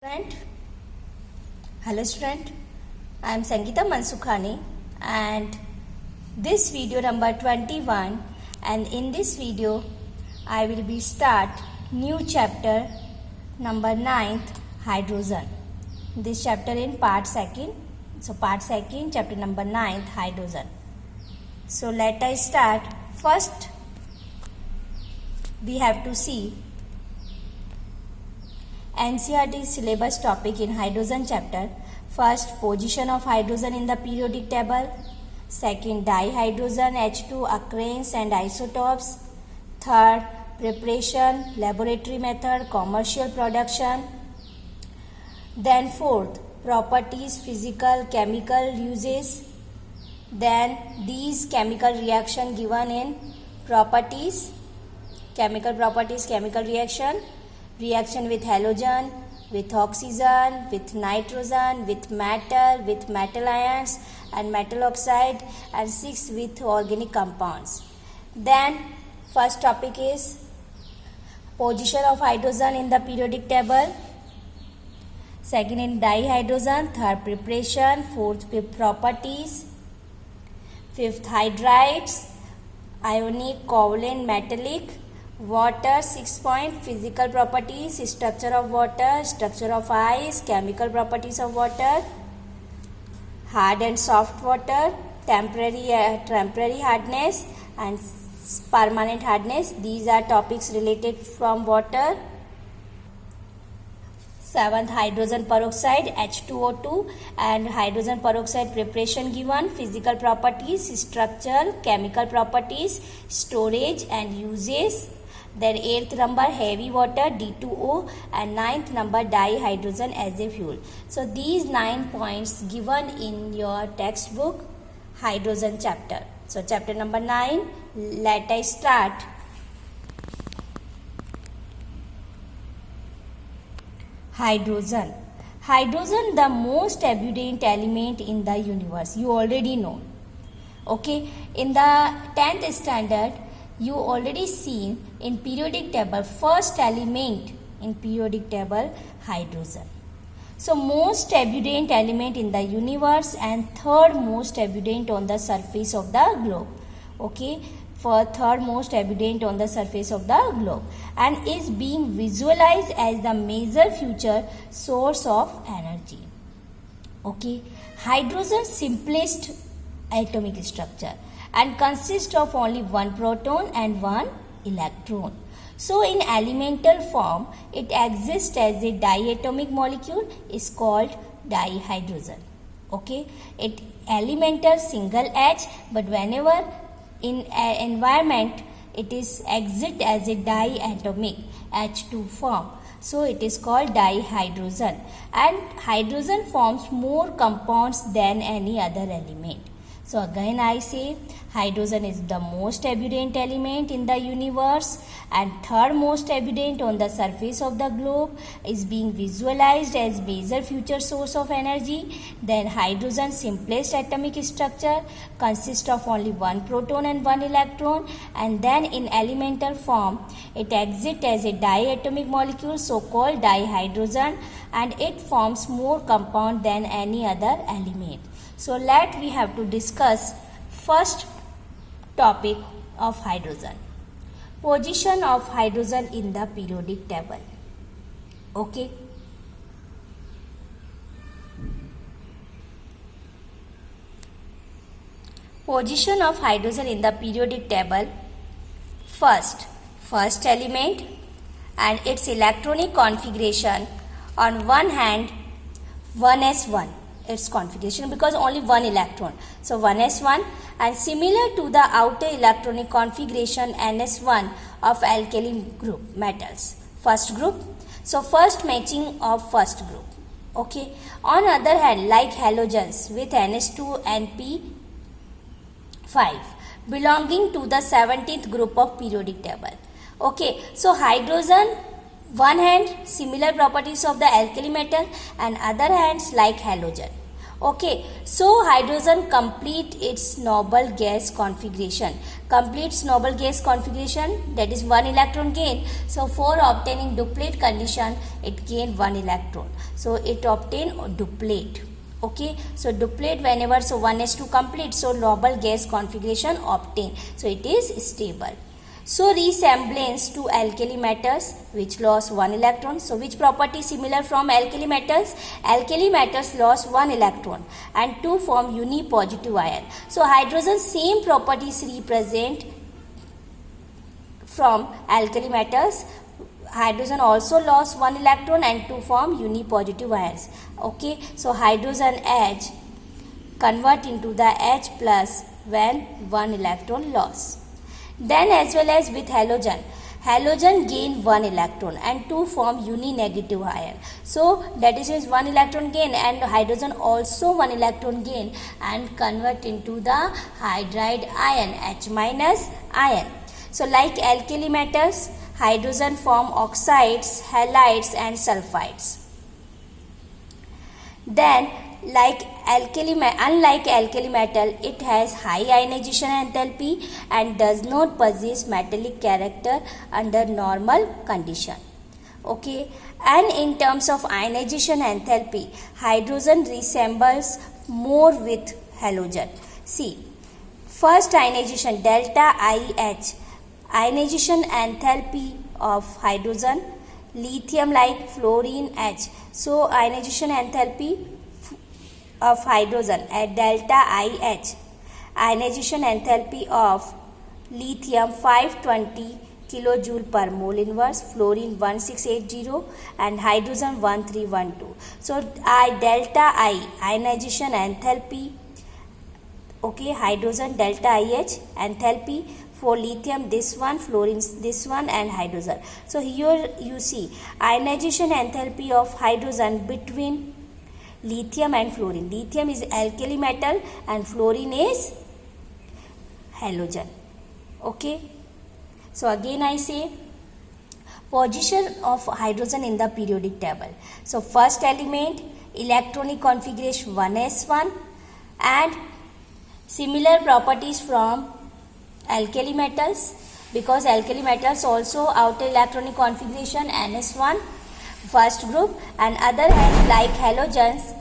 Student, hello student, I am Sangeeta Mansukhani and this video number 21, and in this video I will be start new chapter number 9th, hydrogen. This chapter in part 2nd, so part 2nd chapter number 9th, hydrogen. So let us start. First we have to see NCERT syllabus topic in hydrogen chapter. First, position of hydrogen in the periodic table. Second, dihydrogen H2 occurrence and isotopes. Third, preparation, laboratory method, commercial production. Then fourth, properties, physical, chemical uses. Then these chemical reaction given in properties, chemical properties, chemical reaction. Reaction with halogen, with oxygen, with nitrogen, with metal ions and metal oxide, and 6 with organic compounds. Then first topic is position of hydrogen in the periodic table. Second in dihydrogen. Third, preparation. Fourth, properties. Fifth, hydrides, ionic, covalent, metallic. Water, 6 point, physical properties, structure of water, structure of ice, chemical properties of water, hard and soft water, temporary hardness and permanent hardness. These are topics related from water. 7th, hydrogen peroxide H2O2 and hydrogen peroxide preparation given, physical properties, structure, chemical properties, storage and uses. Then 8th number, heavy water D2O, and 9th number, dihydrogen as a fuel. So these 9 points given in your textbook hydrogen chapter. So chapter number 9, let us start. Hydrogen. Hydrogen, the most abundant element in the universe. You already know. Okay, in the 10th standard, you already seen in periodic table, first element in periodic table, hydrogen. So most abundant element in the universe and third most abundant on the surface of the globe. Okay, for third most abundant on the surface of the globe, and is being visualized as the major future source of energy. Okay, hydrogen simplest atomic structure and consists of only one proton and one electron. So in elemental form, it exists as a diatomic molecule, is called dihydrogen. Okay, it elemental single H, but whenever in environment it is exit as a diatomic H2 form. So it is called dihydrogen, and hydrogen forms more compounds than any other element. So again I say hydrogen is the most abundant element in the universe and third most abundant on the surface of the globe, is being visualized as major future source of energy. Then hydrogen simplest atomic structure, consists of only one proton and one electron, and then in elemental form it exists as a diatomic molecule, so called dihydrogen, and it forms more compound than any other element. So we have to discuss first topic of hydrogen. Position of hydrogen in the periodic table. Okay. Position of hydrogen in the periodic table. First element and its electronic configuration. On one hand, 1s1. Its configuration, because only one electron, so 1s1, and similar to the outer electronic configuration ns1 of alkali group metals, first group. So first matching of first group. Okay, on other hand, like halogens with ns2 and p5 belonging to the 17th group of periodic table. Okay, so hydrogen, one hand similar properties of the alkali metal and other hands like halogen. Okay, so hydrogen complete its noble gas configuration. Completes noble gas configuration, that is one electron gain. So for obtaining duplet condition, it gain one electron. So it obtain duplet. Okay, so duplet whenever, so 1s2 complete, so noble gas configuration obtain. So it is stable. So resemblance to alkali metals which lost one electron. So which property similar from alkali metals? Alkali metals lost one electron and two form unipositive ion. So hydrogen same properties represent from alkali metals. Hydrogen also lost one electron and two form unipositive ions. Okay, so hydrogen H convert into the H plus when one electron loss. Then as well as with halogen, halogen gain one electron and two form uni-negative ion. So that is one electron gain, and hydrogen also one electron gain and convert into the hydride ion, H minus ion. So like alkali metals, hydrogen form oxides, halides and sulfides. Then unlike alkali metal, it has high ionization enthalpy and does not possess metallic character under normal condition. Okay, and in terms of ionization enthalpy, hydrogen resembles more with halogen. See, first ionization delta IH, ionization enthalpy of hydrogen, lithium like fluorine H. So ionization enthalpy of hydrogen at delta IH, ionization enthalpy of lithium 520 kilojoule per mole inverse, fluorine 1680 and hydrogen 1312. So delta I, ionization enthalpy, okay, hydrogen delta IH, enthalpy for lithium this one, fluorine this one and hydrogen. So here you see ionization enthalpy of hydrogen between lithium and fluorine. Lithium is alkali metal and fluorine is halogen. Okay, so again I say position of hydrogen in the periodic table. So first element, electronic configuration 1s1 and similar properties from alkali metals, because alkali metals also outer electronic configuration ns1 first group, and other hand like halogens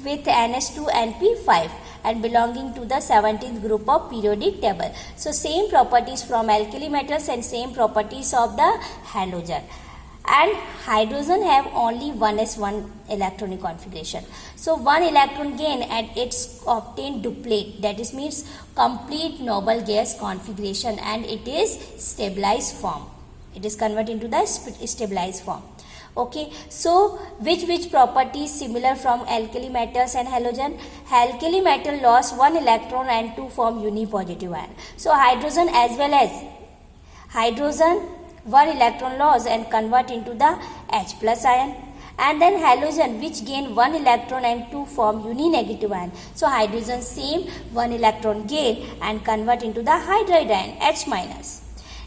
with ns2 and p5 and belonging to the 17th group of periodic table. So same properties from alkali metals and same properties of the halogen. And hydrogen have only 1s1 electronic configuration. So one electron gain and it's obtained duplet, that is means complete noble gas configuration, and it is stabilized form. It is converted into the stabilized form. Okay, so which properties similar from alkali metals and halogen? Alkali metal lost one electron and two form unipositive ion. So hydrogen as well as hydrogen one electron loss and convert into the H plus ion, and then halogen which gain one electron and two form uni-negative ion. So hydrogen same one electron gain and convert into the hydride ion, H minus.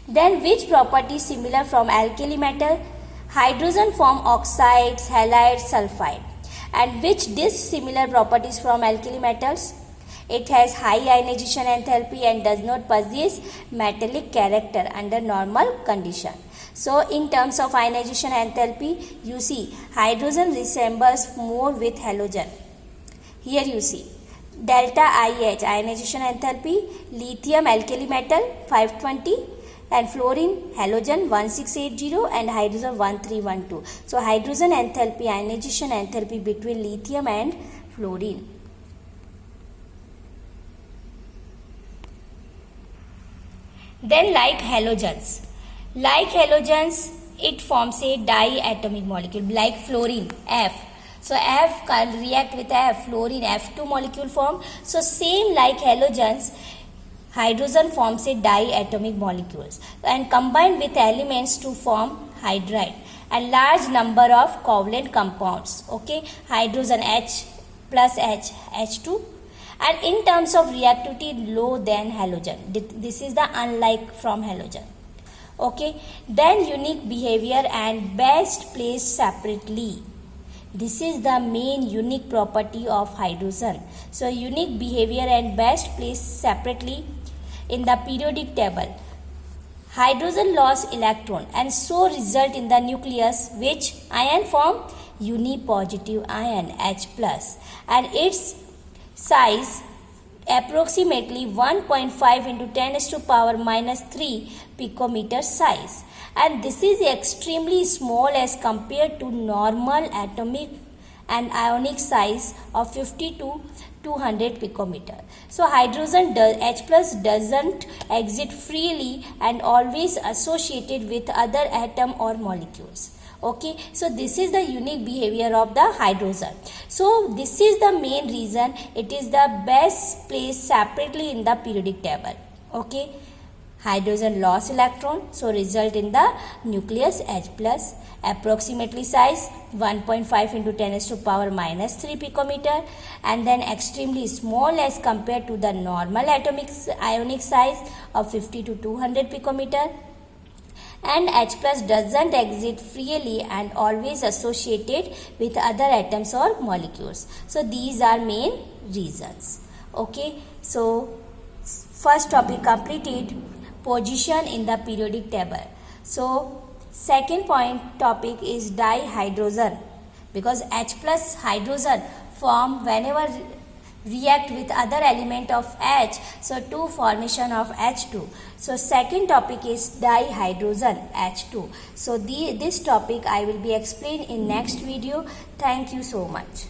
Then which property similar from alkali metal? Hydrogen form oxides, halides, sulfide. And which dissimilar properties from alkali metals? It has high ionization enthalpy and does not possess metallic character under normal condition. So in terms of ionization enthalpy, you see hydrogen resembles more with halogen. Here you see delta IH, ionization enthalpy, lithium alkali metal 520 and fluorine halogen 1680 and hydrogen 1312. So hydrogen enthalpy, ionization enthalpy between lithium and fluorine. Then like halogens, it forms a diatomic molecule like fluorine F. So F can react with F, fluorine F2 molecule form. So same like halogens, hydrogen forms a diatomic molecules and combine with elements to form hydride and large number of covalent compounds. Okay, hydrogen H plus H, H2. And in terms of reactivity low than halogen. This is the unlike from halogen. Okay, then unique behavior and best placed separately. This is the main unique property of hydrogen. So unique behavior and best placed separately in the periodic table. Hydrogen lost electron and so result in the nucleus which ion form unipositive ion H plus, and its size approximately 1.5 into 10 raised to power minus 3 picometer size, and this is extremely small as compared to normal atomic and ionic size of 50 to 200 picometer. So hydrogen H plus doesn't exit freely and always associated with other atom or molecules. Okay, so this is the unique behavior of the hydrogen. So this is the main reason it is the best placed separately in the periodic table. Okay, hydrogen lost electron, so result in the nucleus H plus, approximately size 1.5 into 10 raised to power minus 3 picometer, and then extremely small as compared to the normal atomic ionic size of 50 to 200 picometer, and H plus doesn't exit freely and always associated with other atoms or molecules. So these are main reasons. Okay, so first topic completed, position in the periodic table. So second point topic is dihydrogen, because H plus hydrogen form whenever react with other element of H, so to formation of H2. So second topic is dihydrogen H2. So this topic I will be explained in next video. Thank you so much.